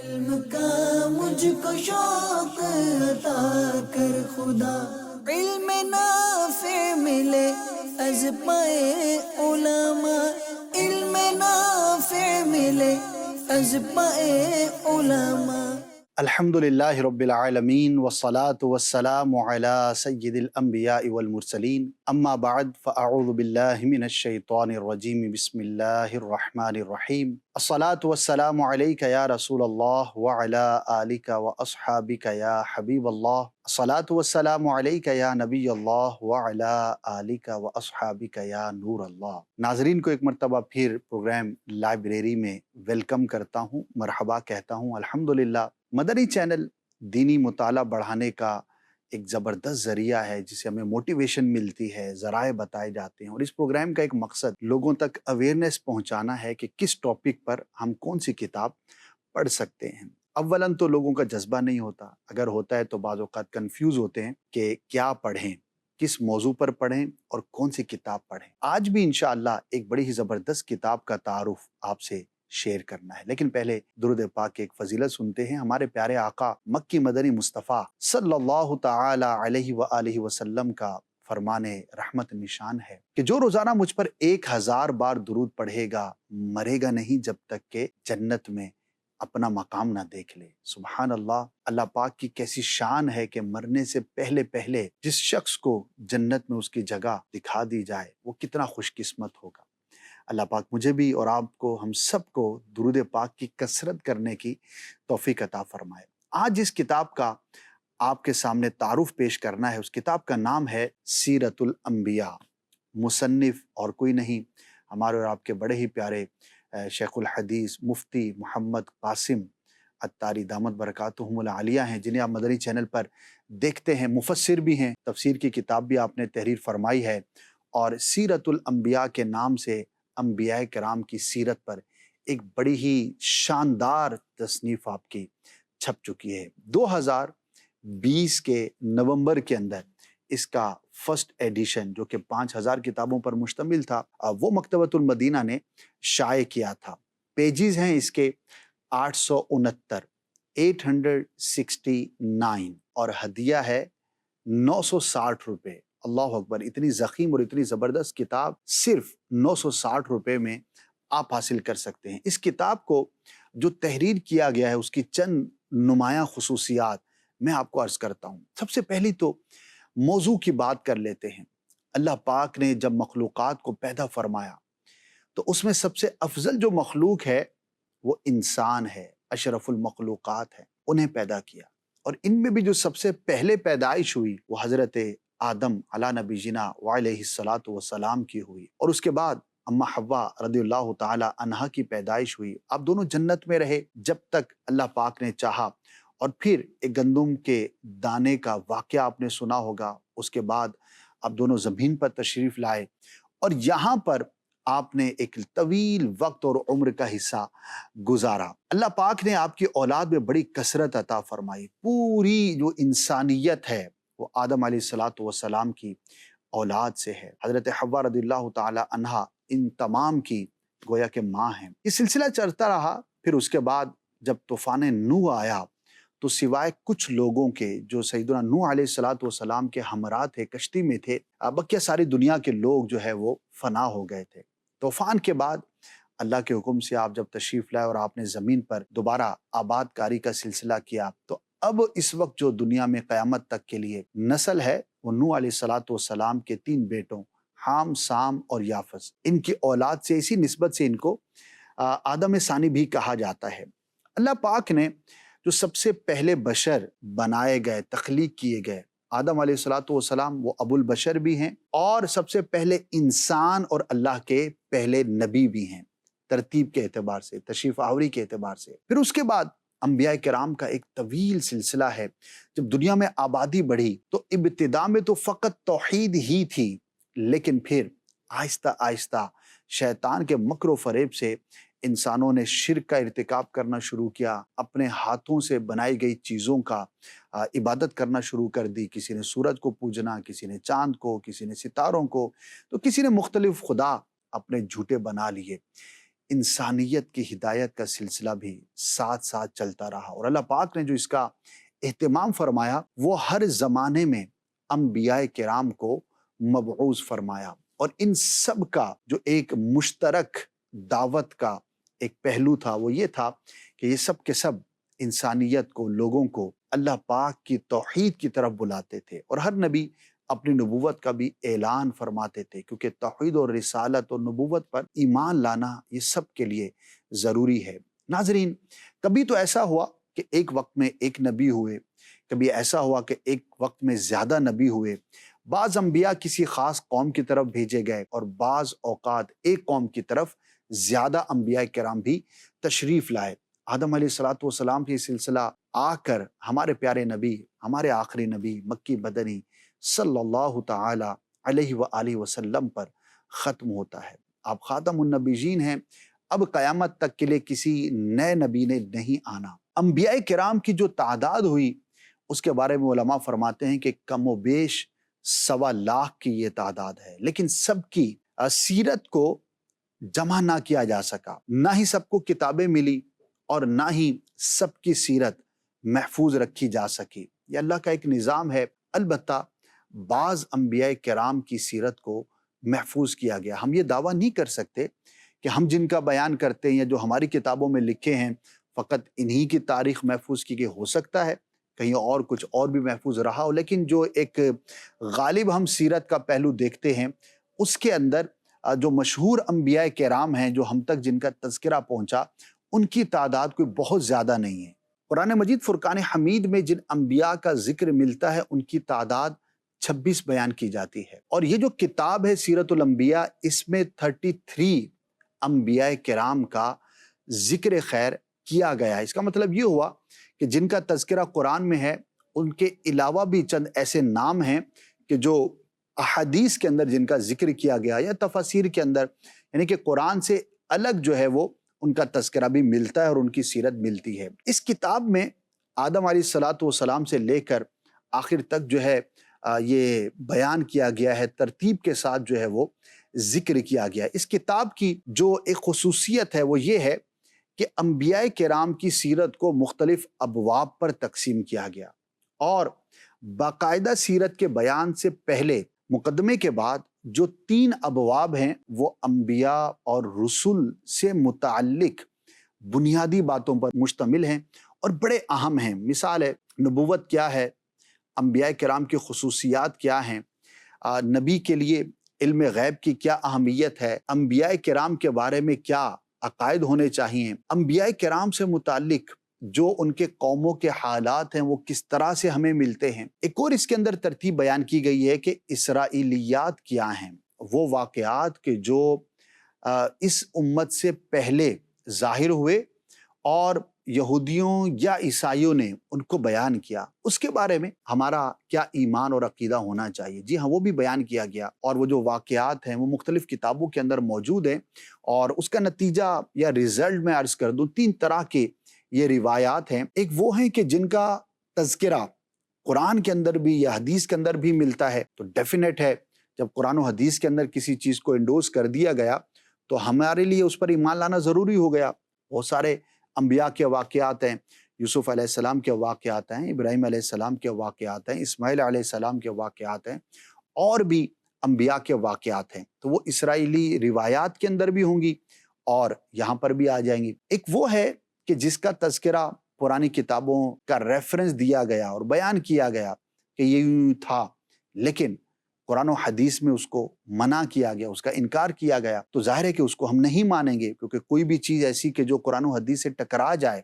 علم کا مجھ کو شوق عطا کر خدا، علم نافع ملے از پائے علماء، علم نافع ملے از پائے علماء۔ الحمد للہ رب العالمین والصلاة والسلام علی سید الانبیاء والمرسلین، اما بعد فاعوذ باللہ من الشیطان الرجیم، بسم اللہ الرحمن الرحیم۔ الصلاة والسلام علیک یا رسول اللہ وعلی آلک واصحابک یا حبیب اللہ، الصلاة والسلام علیک یا نبی اللہ وعلی آلک واصحابک یا نور اللہ۔ ناظرین کو ایک مرتبہ پھر پروگرام لائبریری میں ویلکم کرتا ہوں، مرحبا کہتا ہوں۔ الحمدللہ مدنی چینل دینی مطالعہ بڑھانے کا ایک زبردست ذریعہ ہے، جس سے ہمیں موٹیویشن ملتی ہے، ذرائع بتائے جاتے ہیں، اور اس پروگرام کا ایک مقصد لوگوں تک اویئرنیس پہنچانا ہے کہ کس ٹاپک پر ہم کون سی کتاب پڑھ سکتے ہیں۔ اولاً تو لوگوں کا جذبہ نہیں ہوتا، اگر ہوتا ہے تو بعض اوقات کنفیوز ہوتے ہیں کہ کیا پڑھیں، کس موضوع پر پڑھیں اور کون سی کتاب پڑھیں۔ آج بھی انشاءاللہ ایک بڑی ہی زبردست کتاب کا تعارف آپ سے شیئر کرنا ہے، لیکن پہلے درود پاک کی ایک فضیلت سنتے ہیں۔ ہمارے پیارے آقا مکی مدنی مصطفیٰ صلی اللہ تعالی علیہ وآلہ وسلم کا فرمان رحمت نشان ہے کہ جو روزانہ مجھ پر 1000 بار درود پڑھے گا مرے گا نہیں جب تک کہ جنت میں اپنا مقام نہ دیکھ لے۔ سبحان اللہ، اللہ پاک کی کیسی شان ہے کہ مرنے سے پہلے پہلے جس شخص کو جنت میں اس کی جگہ دکھا دی جائے وہ کتنا خوش قسمت ہوگا۔ اللہ پاک مجھے بھی اور آپ کو، ہم سب کو درود پاک کی کثرت کرنے کی توفیق عطا فرمائے۔ آج جس کتاب کا آپ کے سامنے تعارف پیش کرنا ہے، اس کتاب کا نام ہے سیرت الانبیاء۔ مصنف اور کوئی نہیں، ہمارے اور آپ کے بڑے ہی پیارے شیخ الحدیث مفتی محمد قاسم عطاری دامت برکاتہم العالیہ ہیں، جنہیں آپ مدنی چینل پر دیکھتے ہیں۔ مفسر بھی ہیں، تفسیر کی کتاب بھی آپ نے تحریر فرمائی ہے، اور سیرت الانبیاء کے نام سے انبیاء کرام کی سیرت پر ایک بڑی ہی شاندار تصنیف آپ کی چھپ چکی ہے۔ 2020 کے نومبر کے اندر اس کا فرسٹ ایڈیشن، جو کہ 5000 کتابوں پر مشتمل تھا، وہ مکتبۃ المدینہ نے شائع کیا تھا۔ پیجز ہیں اس کے 869، 869، اور ہدیہ ہے 960 روپے۔ اللہ اکبر، اتنی ضخیم اور اتنی زبردست کتاب صرف 960 روپے میں آپ حاصل کر سکتے ہیں۔ اس کتاب کو جو تحریر کیا گیا ہے، اس کی چند نمایاں خصوصیات میں آپ کو عرض کرتا ہوں۔ سب سے پہلی تو موضوع کی بات کر لیتے ہیں۔ اللہ پاک نے جب مخلوقات کو پیدا فرمایا تو اس میں سب سے افضل جو مخلوق ہے وہ انسان ہے، اشرف المخلوقات ہے، انہیں پیدا کیا، اور ان میں بھی جو سب سے پہلے پیدائش ہوئی وہ حضرت آدم علی نبی جنا وعلیہ الصلاۃ والسلام کی ہوئی، اور اس کے بعد اما حوا رضی اللہ تعالی عنہا کی پیدائش ہوئی۔ آپ دونوں جنت میں رہے جب تک اللہ پاک نے چاہا، اور پھر ایک گندم کے دانے کا واقعہ آپ نے سنا ہوگا، اس کے بعد آپ دونوں زمین پر تشریف لائے، اور یہاں پر آپ نے ایک طویل وقت اور عمر کا حصہ گزارا۔ اللہ پاک نے آپ کی اولاد میں بڑی کثرت عطا فرمائی۔ پوری جو انسانیت ہے وہ آدم علیہ الصلاۃ والسلام کی اولاد سے ہے۔ حضرت حوا رضی اللہ تعالی عنہا ان تمام کی گویا کہ ماں ہیں۔ یہ سلسلہ چلتا رہا، پھر اس کے بعد جب طوفان نوح آیا تو سوائے کچھ لوگوں کے جو سیدنا نوح علیہ الصلاۃ والسلام کے ہمراہ تھے، کشتی میں تھے، بقیہ ساری دنیا کے لوگ جو ہے وہ فنا ہو گئے تھے۔ طوفان کے بعد اللہ کے حکم سے آپ جب تشریف لائے اور آپ نے زمین پر دوبارہ آباد کاری کا سلسلہ کیا، تو اب اس وقت جو دنیا میں قیامت تک کے لیے نسل ہے وہ نوح علیہ الصلاۃ والسلام کے 3 بیٹوں حام، سام اور یافس، ان کی اولاد سے، اسی نسبت سے ان کو آدم ثانی بھی کہا جاتا ہے۔ اللہ پاک نے جو سب سے پہلے بشر بنائے گئے، تخلیق کیے گئے، آدم علیہ الصلاۃ والسلام وہ ابو البشر بھی ہیں اور سب سے پہلے انسان اور اللہ کے پہلے نبی بھی ہیں، ترتیب کے اعتبار سے، تشریف آوری کے اعتبار سے۔ پھر اس کے بعد انبیاء کرام کا ایک طویل سلسلہ ہے۔ جب دنیا میں آبادی بڑھی تو ابتدا میں تو فقط توحید ہی تھی، لیکن پھر آہستہ آہستہ شیطان کے مکر و فریب سے انسانوں نے شرک کا ارتکاب کرنا شروع کیا، اپنے ہاتھوں سے بنائی گئی چیزوں کا عبادت کرنا شروع کر دی۔ کسی نے سورج کو پوجنا، کسی نے چاند کو، کسی نے ستاروں کو، تو کسی نے مختلف خدا اپنے جھوٹے بنا لیے۔ انسانیت کی ہدایت کا سلسلہ بھی ساتھ ساتھ چلتا رہا، اور اللہ پاک نے جو اس کا اہتمام فرمایا وہ ہر زمانے میں انبیاء کرام کو مبعوث فرمایا، اور ان سب کا جو ایک مشترک دعوت کا ایک پہلو تھا وہ یہ تھا کہ یہ سب کے سب انسانیت کو، لوگوں کو اللہ پاک کی توحید کی طرف بلاتے تھے، اور ہر نبی اپنی نبوت کا بھی اعلان فرماتے تھے، کیونکہ توحید اور رسالت اور نبوت پر ایمان لانا یہ سب کے لیے ضروری ہے۔ ناظرین، کبھی تو ایسا ہوا کہ ایک وقت میں ایک نبی ہوئے، کبھی ایسا ہوا کہ ایک وقت میں زیادہ نبی ہوئے، بعض انبیاء کسی خاص قوم کی طرف بھیجے گئے، اور بعض اوقات ایک قوم کی طرف زیادہ انبیاء کرام بھی تشریف لائے۔ آدم علیہ السلام کی سلسلہ آ کر ہمارے پیارے نبی، ہمارے آخری نبی مکی مدنی صلی اللہ تعالی علیہ وآلہ وسلم پر ختم ہوتا ہے۔ آپ خاتم النبیین ہیں، اب قیامت تک کے لیے کسی نئے نبی نے نہیں آنا۔ انبیاء کرام کی جو تعداد ہوئی اس کے بارے میں علماء فرماتے ہیں کہ کم و بیش 1.25 لاکھ کی یہ تعداد ہے، لیکن سب کی سیرت کو جمع نہ کیا جا سکا، نہ ہی سب کو کتابیں ملی اور نہ ہی سب کی سیرت محفوظ رکھی جا سکی۔ یہ اللہ کا ایک نظام ہے۔ البتہ بعض انبیاء کرام کی سیرت کو محفوظ کیا گیا۔ ہم یہ دعویٰ نہیں کر سکتے کہ ہم جن کا بیان کرتے ہیں یا جو ہماری کتابوں میں لکھے ہیں فقط انہی کی تاریخ محفوظ کی گئی، ہو سکتا ہے کہیں اور کچھ اور بھی محفوظ رہا ہو، لیکن جو ایک غالب ہم سیرت کا پہلو دیکھتے ہیں اس کے اندر جو مشہور انبیاء کرام ہیں جو ہم تک جن کا تذکرہ پہنچا ان کی تعداد کوئی بہت زیادہ نہیں ہے۔ قرآن مجید فرقان حمید میں جن انبیاء کا ذکر ملتا ہے ان کی تعداد 26 بیان کی جاتی ہے، اور یہ جو کتاب ہے سیرت الانبیاء اس میں 33 انبیاء کرام کا ذکر خیر کیا گیا ہے۔ اس کا مطلب یہ ہوا کہ جن کا تذکرہ قرآن میں ہے ان کے علاوہ بھی چند ایسے نام ہیں کہ جو احادیث کے اندر جن کا ذکر کیا گیا یا تفاسیر کے اندر، یعنی کہ قرآن سے الگ جو ہے وہ ان کا تذکرہ بھی ملتا ہے اور ان کی سیرت ملتی ہے۔ اس کتاب میں آدم علیہ السلام سے لے کر آخر تک جو ہے یہ بیان کیا گیا ہے، ترتیب کے ساتھ جو ہے وہ ذکر کیا گیا ہے۔ اس کتاب کی جو ایک خصوصیت ہے وہ یہ ہے کہ انبیاء کرام کی سیرت کو مختلف ابواب پر تقسیم کیا گیا، اور باقاعدہ سیرت کے بیان سے پہلے مقدمے کے بعد جو 3 ابواب ہیں وہ انبیاء اور رسول سے متعلق بنیادی باتوں پر مشتمل ہیں اور بڑے اہم ہیں۔ مثال ہے نبوت کیا ہے، انبیاء کرام کی خصوصیات کیا ہیں، نبی کے لیے علم غیب کی کیا اہمیت ہے، انبیاء کرام کے بارے میں کیا عقائد ہونے چاہیے، انبیاء کرام سے متعلق جو ان کے قوموں کے حالات ہیں وہ کس طرح سے ہمیں ملتے ہیں۔ ایک اور اس کے اندر ترتیب بیان کی گئی ہے کہ اسرائیلیات کیا ہیں، وہ واقعات کہ جو اس امت سے پہلے ظاہر ہوئے اور یہودیوں یا عیسائیوں نے ان کو بیان کیا، اس کے بارے میں ہمارا کیا ایمان اور عقیدہ ہونا چاہیے۔ جی ہاں، وہ بھی بیان کیا گیا، اور وہ جو واقعات ہیں وہ مختلف کتابوں کے اندر موجود ہیں، اور اس کا نتیجہ یا رزلٹ میں عرض کر دوں 3 طرح کے یہ روایات ہیں۔ ایک وہ ہیں کہ جن کا تذکرہ قرآن کے اندر بھی یا حدیث کے اندر بھی ملتا ہے، تو ڈیفینیٹ ہے جب قرآن و حدیث کے اندر کسی چیز کو انڈوز کر دیا گیا تو ہمارے لیے اس پر ایمان لانا ضروری ہو گیا۔ بہت سارے انبیاء کے واقعات ہیں، یوسف علیہ السلام کے واقعات ہیں، ابراہیم علیہ السلام کے واقعات ہیں، اسماعیل علیہ السلام کے واقعات ہیں، اور بھی انبیاء کے واقعات ہیں، تو وہ اسرائیلی روایات کے اندر بھی ہوں گی اور یہاں پر بھی آ جائیں گی۔ ایک وہ ہے کہ جس کا تذکرہ پرانی کتابوں کا ریفرنس دیا گیا اور بیان کیا گیا کہ یہ یوں تھا، لیکن قرآن و حدیث میں اس کو منع کیا گیا، اس کا انکار کیا گیا، تو ظاہر ہے کہ اس کو ہم نہیں مانیں گے، کیونکہ کوئی بھی چیز ایسی کہ جو قرآن و حدیث سے ٹکرا جائے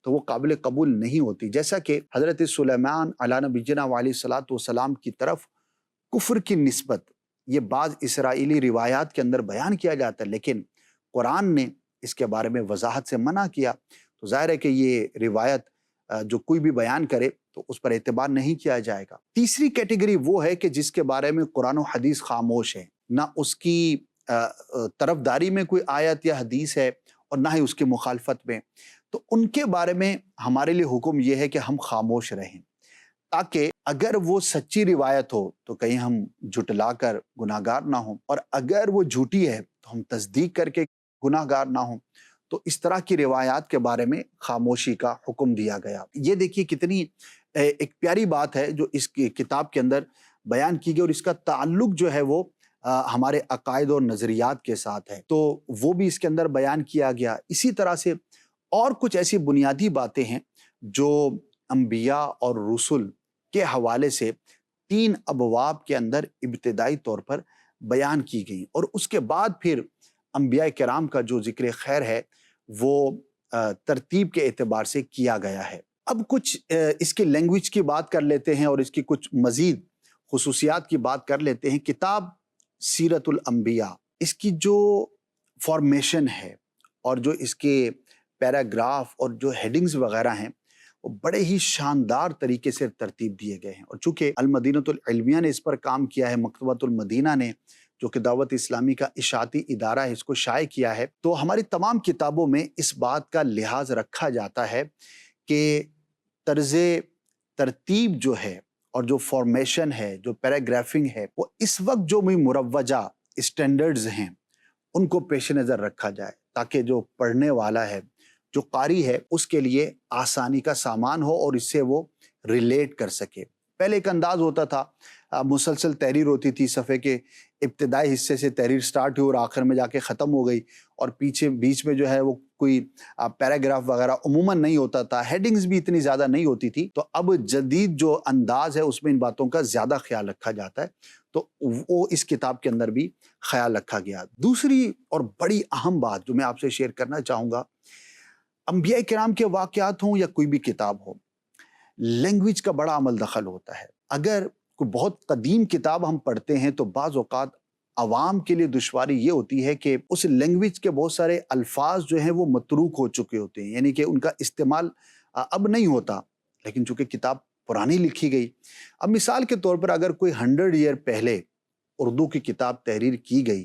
تو وہ قابل قبول نہیں ہوتی۔ جیسا کہ حضرت سلیمان علیہ نبینا علیہ الصلاۃ والسلام کی طرف کفر کی نسبت یہ بعض اسرائیلی روایات کے اندر بیان کیا جاتا ہے، لیکن قرآن نے اس کے بارے میں وضاحت سے منع کیا، تو ظاہر ہے کہ یہ روایت جو کوئی بھی بیان کرے تو اس پر اعتبار نہیں کیا جائے گا۔ تیسری کیٹیگری وہ ہے کہ جس کے بارے میں قرآن و حدیث خاموش ہے، نہ اس کی طرفداری میں کوئی آیت یا حدیث ہے اور نہ ہی اس کی مخالفت میں، تو ان کے بارے میں ہمارے لیے حکم یہ ہے کہ ہم خاموش رہیں، تاکہ اگر وہ سچی روایت ہو تو کہیں ہم جھٹلا کر گناہگار نہ ہوں، اور اگر وہ جھوٹی ہے تو ہم تصدیق کر کے گناہ گار نہ ہوں، تو اس طرح کی روایات کے بارے میں خاموشی کا حکم دیا گیا۔ یہ دیکھیے کتنی ایک پیاری بات ہے جو اس کتاب کے اندر بیان کی گئی، اور اس کا تعلق جو ہے وہ ہمارے عقائد اور نظریات کے ساتھ ہے، تو وہ بھی اس کے اندر بیان کیا گیا۔ اسی طرح سے اور کچھ ایسی بنیادی باتیں ہیں جو انبیاء اور رسل کے حوالے سے 3 ابواب کے اندر ابتدائی طور پر بیان کی گئی، اور اس کے بعد پھر انبیاء کرام کا جو ذکر خیر ہے وہ ترتیب کے اعتبار سے کیا گیا ہے۔ اب کچھ اس کی لینگویج کی بات کر لیتے ہیں اور اس کی کچھ مزید خصوصیات کی بات کر لیتے ہیں۔ کتاب سیرت الانبیاء، اس کی جو فارمیشن ہے اور جو اس کے پیراگراف اور جو ہیڈنگز وغیرہ ہیں وہ بڑے ہی شاندار طریقے سے ترتیب دیے گئے ہیں، اور چونکہ المدینۃ العلمیہ نے اس پر کام کیا ہے، مکتبۃ المدینہ نے جو کہ دعوت اسلامی کا اشاعتی ادارہ ہے اس کو شائع کیا ہے، تو ہماری تمام کتابوں میں اس بات کا لحاظ رکھا جاتا ہے کہ طرز ترتیب جو ہے اور جو فارمیشن ہے، جو پیراگرافنگ ہے، وہ اس وقت جو بھی مروجہ اسٹینڈرڈز ہیں ان کو پیش نظر رکھا جائے، تاکہ جو پڑھنے والا ہے، جو قاری ہے، اس کے لیے آسانی کا سامان ہو اور اس سے وہ ریلیٹ کر سکے۔ پہلے ایک انداز ہوتا تھا، مسلسل تحریر ہوتی تھی، صفحے کے ابتدائی حصے سے تحریر سٹارٹ ہوئی اور آخر میں جا کے ختم ہو گئی، اور پیچھے بیچ میں جو ہے وہ کوئی پیراگراف وغیرہ عموماً نہیں ہوتا تھا، ہیڈنگز بھی اتنی زیادہ نہیں ہوتی تھی۔ تو اب جدید جو انداز ہے اس میں ان باتوں کا زیادہ خیال رکھا جاتا ہے، تو وہ اس کتاب کے اندر بھی خیال رکھا گیا۔ دوسری اور بڑی اہم بات جو میں آپ سے شیئر کرنا چاہوں گا، انبیاء کرام کے واقعات ہوں یا کوئی بھی کتاب ہو، لینگویج کا بڑا عمل دخل ہوتا ہے۔ اگر کوئی بہت قدیم کتاب ہم پڑھتے ہیں تو بعض اوقات عوام کے لیے دشواری یہ ہوتی ہے کہ اس لینگویج کے بہت سارے الفاظ جو ہیں وہ متروک ہو چکے ہوتے ہیں، یعنی کہ ان کا استعمال اب نہیں ہوتا، لیکن چونکہ کتاب پرانی لکھی گئی۔ اب مثال کے طور پر اگر کوئی 100 ایئر پہلے اردو کی کتاب تحریر کی گئی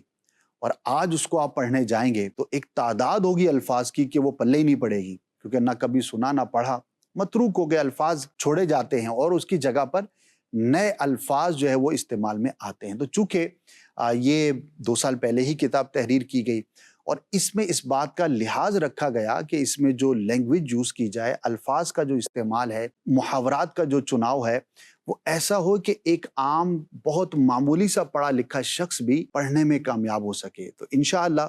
اور آج اس کو آپ پڑھنے جائیں گے تو ایک تعداد ہوگی الفاظ کی کہ وہ پلے ہی نہیں پڑے گی، کیونکہ نہ کبھی سنا نہ پڑھا، متروک ہو گئے، الفاظ چھوڑے جاتے ہیں اور اس کی جگہ پر نئے الفاظ جو ہے وہ استعمال میں آتے ہیں۔ تو چونکہ یہ 2 سال پہلے ہی کتاب تحریر کی گئی اور اس میں اس بات کا لحاظ رکھا گیا کہ اس میں جو لینگویج یوز کی جائے، الفاظ کا جو استعمال ہے، محاورات کا جو چناؤ ہے، وہ ایسا ہو کہ ایک عام بہت معمولی سا پڑھا لکھا شخص بھی پڑھنے میں کامیاب ہو سکے۔ تو انشاءاللہ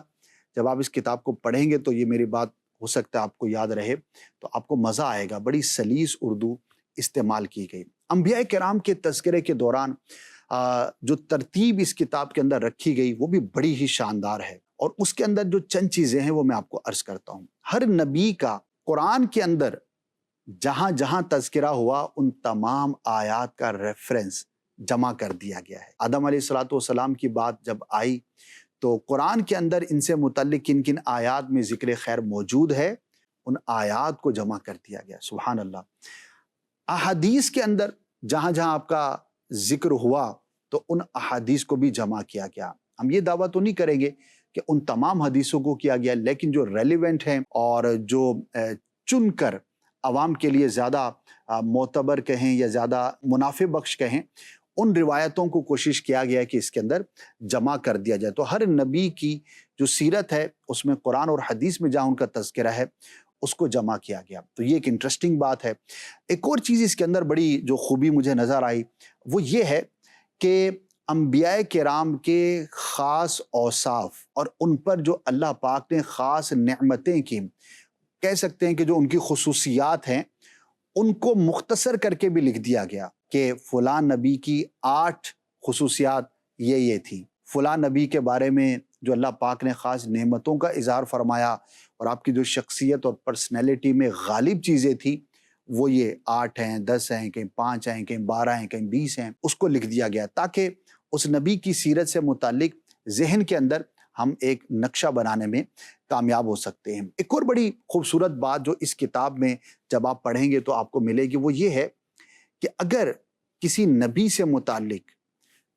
جب آپ اس کتاب کو پڑھیں گے تو یہ میری بات ہو سکتا ہے آپ کو یاد رہے، تو آپ کو مزہ آئے گا۔ بڑی سلیس اردو استعمال کی گئی۔ انبیاء کرام کے تذکرے کے دوران جو ترتیب اس کتاب کے اندر رکھی گئی وہ بھی بڑی ہی شاندار ہے، اور اس کے اندر جو چند چیزیں ہیں وہ میں آپ کو عرض کرتا ہوں۔ ہر نبی کا قرآن کے اندر جہاں جہاں تذکرہ ہوا ان تمام آیات کا ریفرنس جمع کر دیا گیا ہے۔ آدم علیہ السلام کی بات جب آئی تو قرآن کے اندر ان سے متعلق کن کن آیات میں ذکر خیر موجود ہے، ان آیات کو جمع کر دیا گیا۔ سبحان اللہ۔ احادیث کے اندر جہاں جہاں آپ کا ذکر ہوا تو ان احادیث کو بھی جمع کیا گیا۔ ہم یہ دعویٰ تو نہیں کریں گے کہ ان تمام حدیثوں کو کیا گیا، لیکن جو ریلیونٹ ہیں اور جو چن کر عوام کے لیے زیادہ معتبر کہیں یا زیادہ منافع بخش کہیں، ان روایتوں کو کوشش کیا گیا کہ اس کے اندر جمع کر دیا جائے۔ تو ہر نبی کی جو سیرت ہے اس میں قرآن اور حدیث میں جہاں ان کا تذکرہ ہے اس کو جمع کیا گیا۔ تو یہ ایک انٹرسٹنگ بات ہے۔ ایک اور چیز اس کے اندر بڑی جو خوبی مجھے نظر آئی وہ یہ ہے کہ انبیاء کرام کے خاص اوصاف اور ان پر جو اللہ پاک نے خاص نعمتیں کی، کہہ سکتے ہیں کہ جو ان کی خصوصیات ہیں، ان کو مختصر کر کے بھی لکھ دیا گیا کہ فلاں نبی کی 8 خصوصیات یہ تھی، فلاں نبی کے بارے میں جو اللہ پاک نے خاص نعمتوں کا اظہار فرمایا اور آپ کی جو شخصیت اور پرسنالٹی میں غالب چیزیں تھیں وہ یہ 8 ہیں، 10 ہیں، کہیں 5 ہیں، کہیں 12 ہیں، کہیں 20 ہیں، اس کو لکھ دیا گیا تاکہ اس نبی کی سیرت سے متعلق ذہن کے اندر ہم ایک نقشہ بنانے میں کامیاب ہو سکتے ہیں۔ ایک اور بڑی خوبصورت بات جو اس کتاب میں جب آپ پڑھیں گے تو آپ کو ملے گی وہ یہ ہے کہ اگر کسی نبی سے متعلق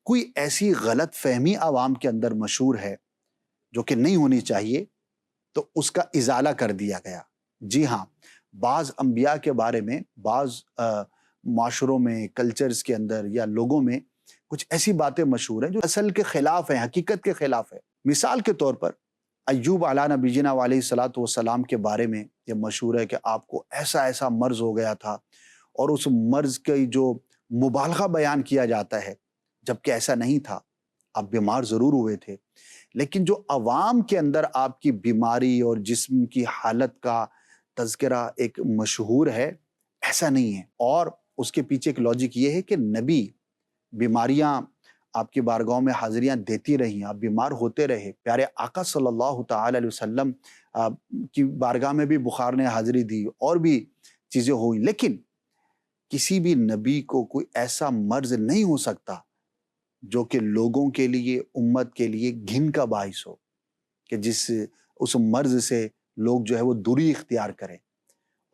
کوئی ایسی غلط فہمی عوام کے اندر مشہور ہے جو کہ نہیں ہونی چاہیے تو اس کا ازالہ کر دیا گیا۔ جی ہاں، بعض انبیاء کے بارے میں بعض معاشروں میں، کلچرز کے اندر یا لوگوں میں کچھ ایسی باتیں مشہور ہیں جو اصل کے خلاف ہیں، حقیقت کے خلاف ہے۔ مثال کے طور پر ایوب علیہ نبینا علیہ الصلوۃ والسلام کے بارے میں یہ مشہور ہے کہ آپ کو ایسا ایسا مرض ہو گیا تھا، اور اس مرض کی جو مبالغہ بیان کیا جاتا ہے، جبکہ ایسا نہیں تھا، آپ بیمار ضرور ہوئے تھے، لیکن جو عوام کے اندر آپ کی بیماری اور جسم کی حالت کا تذکرہ ایک مشہور ہے، ایسا نہیں ہے۔ اور اس کے پیچھے ایک لاجک یہ ہے کہ نبی بیماریاں آپ کی بارگاہوں میں حاضریاں دیتی رہی، آپ بیمار ہوتے رہے، پیارے آقا صلی اللہ تعالی علیہ وسلم کی بارگاہ میں بھی بخار نے حاضری دی، اور بھی چیزیں ہوئی، لیکن کسی بھی نبی کو کوئی ایسا مرض نہیں ہو سکتا جو کہ لوگوں کے لیے، امت کے لیے گھن کا باعث ہو، کہ اس مرض سے لوگ جو ہے وہ دوری اختیار کریں۔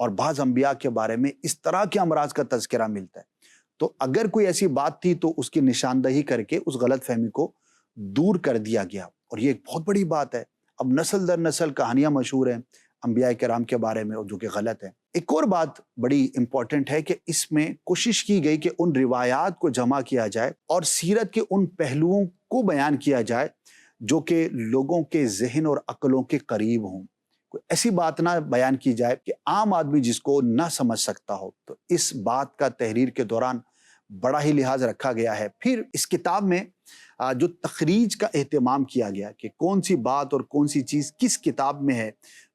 اور بعض انبیاء کے بارے میں اس طرح کے امراض کا تذکرہ ملتا ہے، تو اگر کوئی ایسی بات تھی تو اس کی نشاندہی کر کے اس غلط فہمی کو دور کر دیا گیا، اور یہ ایک بہت بڑی بات ہے۔ اب نسل در نسل کہانیاں مشہور ہیں انبیاء کرام کے بارے میں، اور جو کہ غلط ہے۔ ایک اور بات بڑی امپورٹنٹ ہے کہ اس میں کوشش کی گئی کہ ان روایات کو جمع کیا جائے اور سیرت کے ان پہلوؤں کو بیان کیا جائے جو کہ لوگوں کے ذہن اور عقلوں کے قریب ہوں۔ کوئی ایسی بات نہ بیان کی جائے کہ عام آدمی جس کو نہ سمجھ سکتا ہو، تو اس بات کا تحریر کے دوران بڑا ہی لحاظ رکھا گیا ہے۔ پھر اس کتاب میں جو تخریج کا اہتمام کیا گیا کہ کون سی بات اور کون سی چیز کس کتاب میں ہے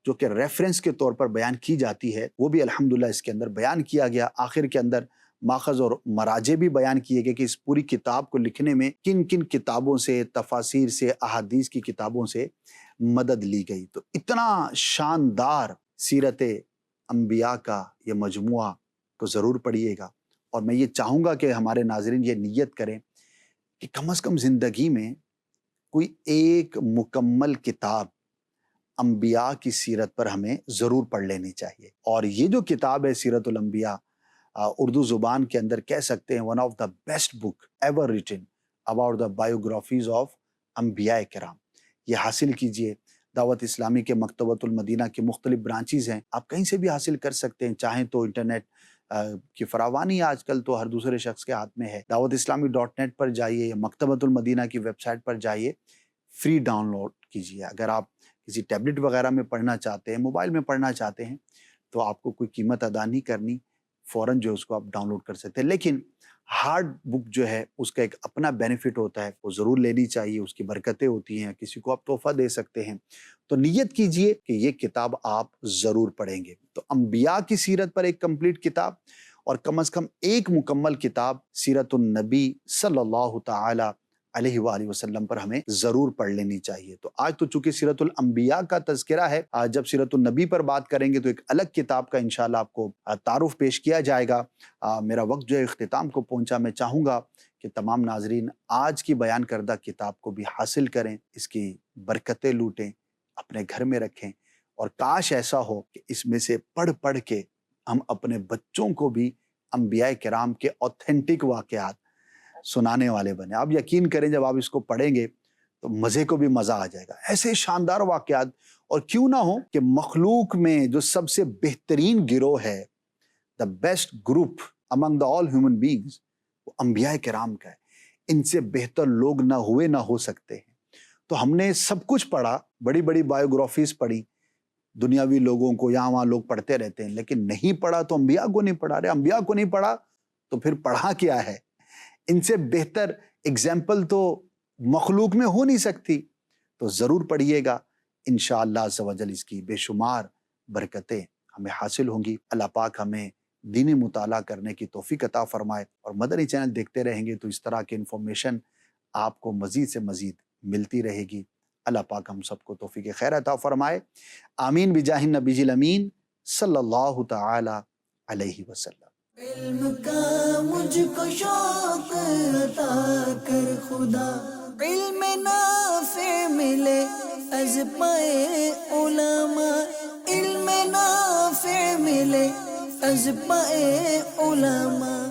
جو کہ ریفرنس کے طور پر بیان کی جاتی ہے، وہ بھی الحمدللہ اس کے اندر بیان کیا گیا۔ آخر کے اندر ماخذ اور مراجع بھی بیان کیے گئے کہ اس پوری کتاب کو لکھنے میں کن کن کتابوں سے، تفاسیر سے، احادیث کی کتابوں سے مدد لی گئی۔ تو اتنا شاندار سیرت انبیاء کا یہ مجموعہ کو ضرور پڑھیے گا، اور میں یہ چاہوں گا کہ ہمارے ناظرین یہ نیت کریں کہ کم از کم زندگی میں کوئی ایک مکمل کتاب انبیاء کی سیرت پر ہمیں ضرور پڑھ لینی چاہیے۔ اور یہ جو کتاب ہے سیرت الانبیاء، اردو زبان کے اندر کہہ سکتے ہیں one of the best book ever written about the biographies of انبیاء کرام۔ یہ حاصل کیجئے۔ دعوت اسلامی کے مکتبۃ المدینہ کی مختلف برانچیز ہیں، آپ کہیں سے بھی حاصل کر سکتے ہیں، چاہیں تو انٹرنیٹ کی فراوانی آج کل تو ہر دوسرے شخص کے ہاتھ میں ہے۔ دعوت اسلامی .net پر جائیے، مکتبۃ المدینہ کی ویب سائٹ پر جائیے، فری ڈاؤن لوڈ کیجیے۔ اگر آپ کسی ٹیبلٹ وغیرہ میں پڑھنا چاہتے ہیں، موبائل میں پڑھنا چاہتے ہیں، تو آپ کو کوئی قیمت ادا نہیں کرنی، فوراً جو اس کو آپ ڈاؤن لوڈ کر سکتے ہیں۔ لیکن ہارڈ بک جو ہے اس کا ایک اپنا بینیفٹ ہوتا ہے، وہ ضرور لینی چاہیے، اس کی برکتیں ہوتی ہیں، کسی کو آپ تحفہ دے سکتے ہیں۔ تو نیت کیجئے کہ یہ کتاب آپ ضرور پڑھیں گے۔ تو انبیاء کی سیرت پر ایک کمپلیٹ کتاب، اور کم از کم ایک مکمل کتاب سیرت النبی صلی اللہ تعالی علیہ وآلہ وسلم پر ہمیں ضرور پڑھ لینی چاہیے۔ تو آج تو چونکہ سیرت الانبیاء کا تذکرہ ہے، آج جب سیرت النبی پر بات کریں گے تو ایک الگ کتاب کا انشاءاللہ آپ کو تعارف پیش کیا جائے گا۔ میرا وقت جو ہے اختتام کو پہنچا، میں چاہوں گا کہ تمام ناظرین آج کی بیان کردہ کتاب کو بھی حاصل کریں، اس کی برکتیں لوٹیں، اپنے گھر میں رکھیں، اور کاش ایسا ہو کہ اس میں سے پڑھ پڑھ کے ہم اپنے بچوں کو بھی انبیاء کرام کے اوتھینٹک واقعات سنانے والے بنے۔ آپ یقین کریں جب آپ اس کو پڑھیں گے تو مزے کو بھی مزہ آ جائے گا۔ ایسے شاندار واقعات، اور کیوں نہ ہو کہ مخلوق میں جو سب سے بہترین گروہ ہے، the best group among the all human beings، وہ انبیاء کرام کا ہے۔ ان سے بہتر لوگ نہ ہوئے نہ ہو سکتے ہیں۔ تو ہم نے سب کچھ پڑھا، بڑی بڑی بایوگرافیز پڑھی، دنیاوی لوگوں کو یہاں وہاں لوگ پڑھتے رہتے ہیں، لیکن نہیں پڑھا تو انبیاء کو نہیں پڑھا رہے۔ انبیاء کو نہیں پڑھا تو پھر پڑھا کیا ہے؟ ان سے بہتر اگزامپل تو مخلوق میں ہو نہیں سکتی۔ تو ضرور پڑھیے گا، انشاءاللہ عز و جل اس کی بے شمار برکتیں ہمیں حاصل ہوں گی۔ اللہ پاک ہمیں دینی مطالعہ کرنے کی توفیق عطا فرمائے، اور مدنی چینل دیکھتے رہیں گے تو اس طرح کی انفارمیشن آپ کو مزید سے مزید ملتی رہے گی۔ اللہ پاک ہم سب کو توفیق خیر عطا فرمائے، آمین بجاہ النبی الامین صلی اللہ تعالی علیہ وسلم۔ علم کا مجھ کو شوق عطا کر خدا، علم نافع ملے از پائے علماء، علم نافع ملے از پائے علماء۔